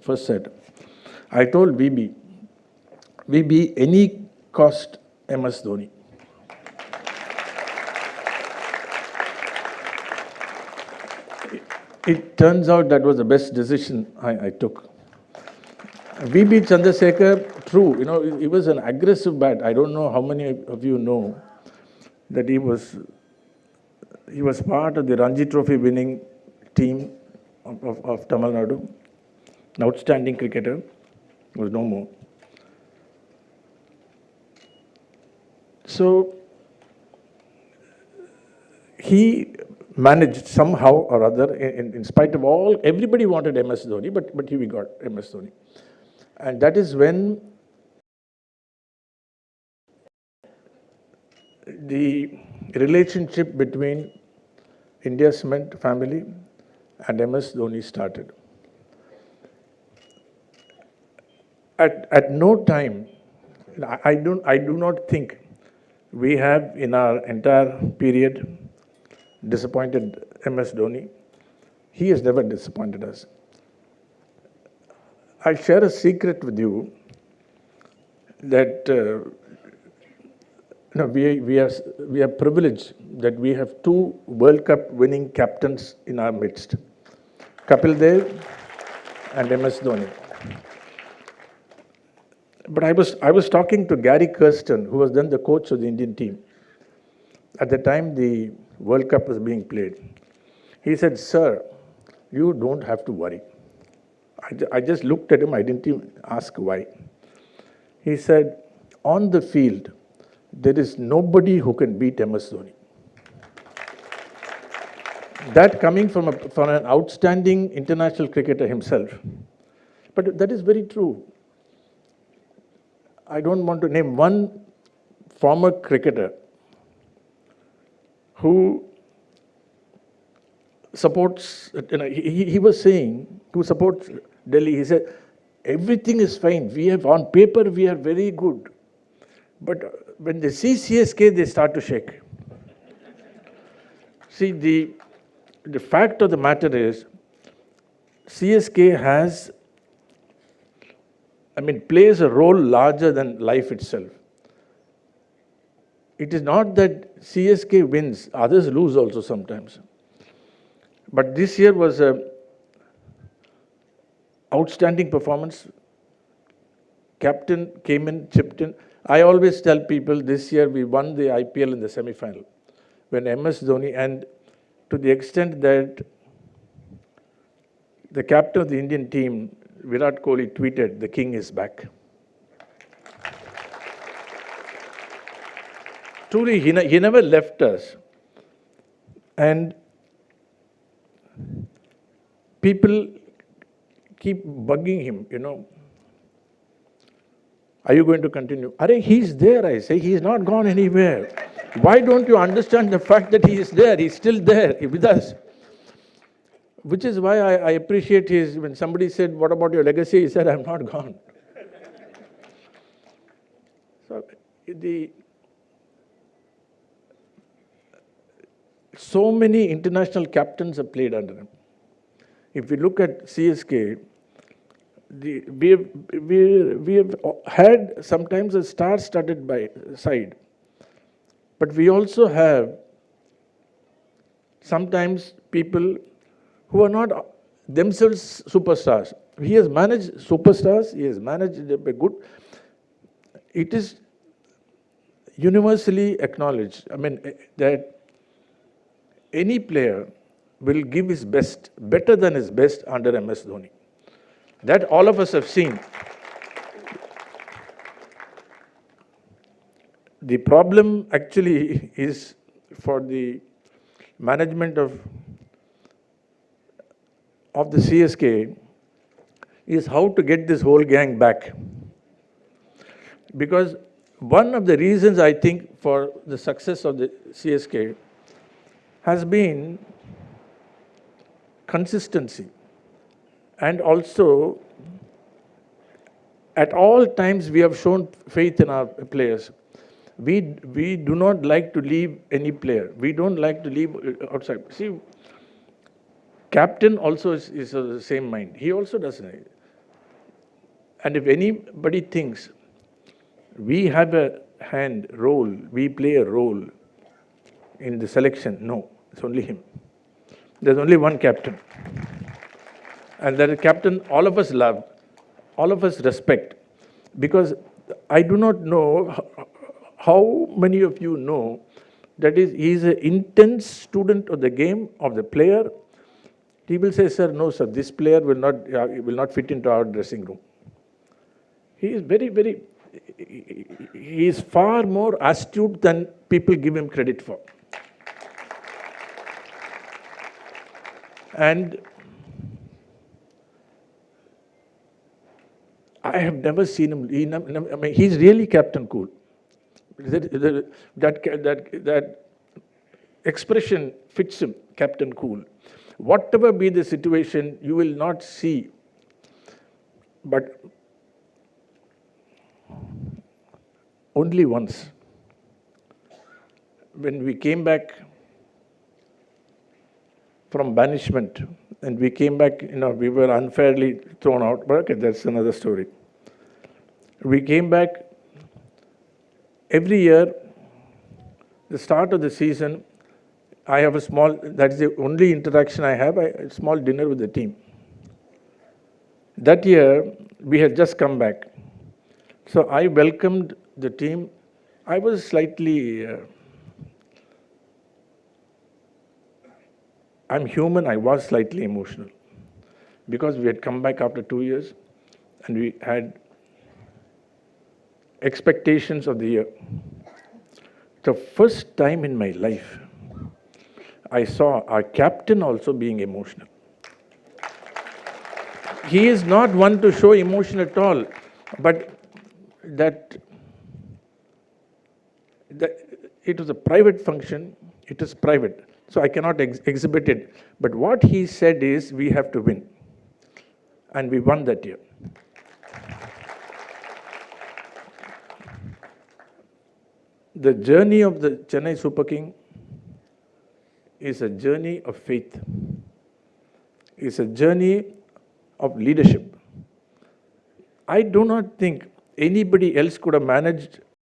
first said, I told VB, any cost MS Dhoni. It turns out that was the best decision I took. VB Chandrasekhar, true, he was an aggressive bat. I don't know how many of you know that he was part of the Ranji Trophy winning team of Tamil Nadu. An outstanding cricketer, was no more. So he managed somehow or other, in spite of all, everybody wanted MS Dhoni, but we got MS Dhoni. And that is when the relationship between India Cement family and MS Dhoni started. At no time, I do not think we have in our entire period disappointed MS Dhoni. He has never disappointed us. I'll share a secret with you that we are privileged that we have two World Cup winning captains in our midst, Kapil Dev and MS Dhoni. But I was talking to Gary Kirsten, who was then the coach of the Indian team. At the time the World Cup was being played. He said, "Sir, you don't have to worry." I just looked at him, I didn't even ask why. He said, "On the field, there is nobody who can beat MS Dhoni." That coming from an outstanding international cricketer himself. But that is very true. I don't want to name one former cricketer who supports, he was saying, who supports Delhi, he said, everything is fine. We have, on paper, we are very good. But when they see CSK, they start to shake. See, the fact of the matter is, CSK has, plays a role larger than life itself. It is not that CSK wins, others lose also sometimes. But this year was an outstanding performance. Captain came in, chipped in. I always tell people this year we won the IPL in the semi-final when MS Dhoni, and to the extent that the captain of the Indian team, Virat Kohli, tweeted, "The king is back." Truly, he never left us. And people keep bugging him, "Are you going to continue?" Arey, he's there, I say. He's not gone anywhere. Why don't you understand the fact that he is there? He's still there with us. Which is why I appreciate when somebody said, "What about your legacy?" He said, "I'm not gone." So many international captains have played under him. If we look at CSK, we have had sometimes a star-studded side, but we also have sometimes people who are not themselves superstars. He has managed superstars, he has managed a good. It is universally acknowledged, that any player will give his best, better than his best under MS Dhoni. That all of us have seen. The problem actually is for the management of the CSK is how to get this whole gang back. Because one of the reasons I think for the success of the CSK has been consistency, and also at all times we have shown faith in our players. We do not like to leave any player. We don't like to leave outside. See, captain also is of the same mind. He also doesn't. And if anybody thinks we have a role, we play a role in the selection, no, it's only him. There's only one captain. And that captain all of us love, all of us respect. Because I do not know how many of you know that he is an intense student of the game, of the player. He will say, sir, no, sir, this player will not fit into our dressing room. He is he is far more astute than people give him credit for. And I have never seen him. He's really Captain Cool. That expression fits him, Captain Cool. Whatever be the situation, you will not see. But only once, when we came back from banishment, and we came back, we were unfairly thrown out, but okay, that's another story. We came back every year, the start of the season, I have that's the only interaction I have, a small dinner with the team. That year, we had just come back. So I welcomed the team. I was slightly, I'm human, I was slightly emotional. Because we had come back after 2 years and we had expectations of the year. The first time in my life, I saw our captain also being emotional. He is not one to show emotion at all, but that it was a private function, it is private, so I cannot exhibit it. But what he said is, we have to win. And we won that year. The journey of the Chennai Super King is a journey of faith. It's a journey of leadership. I do not think anybody else could have managed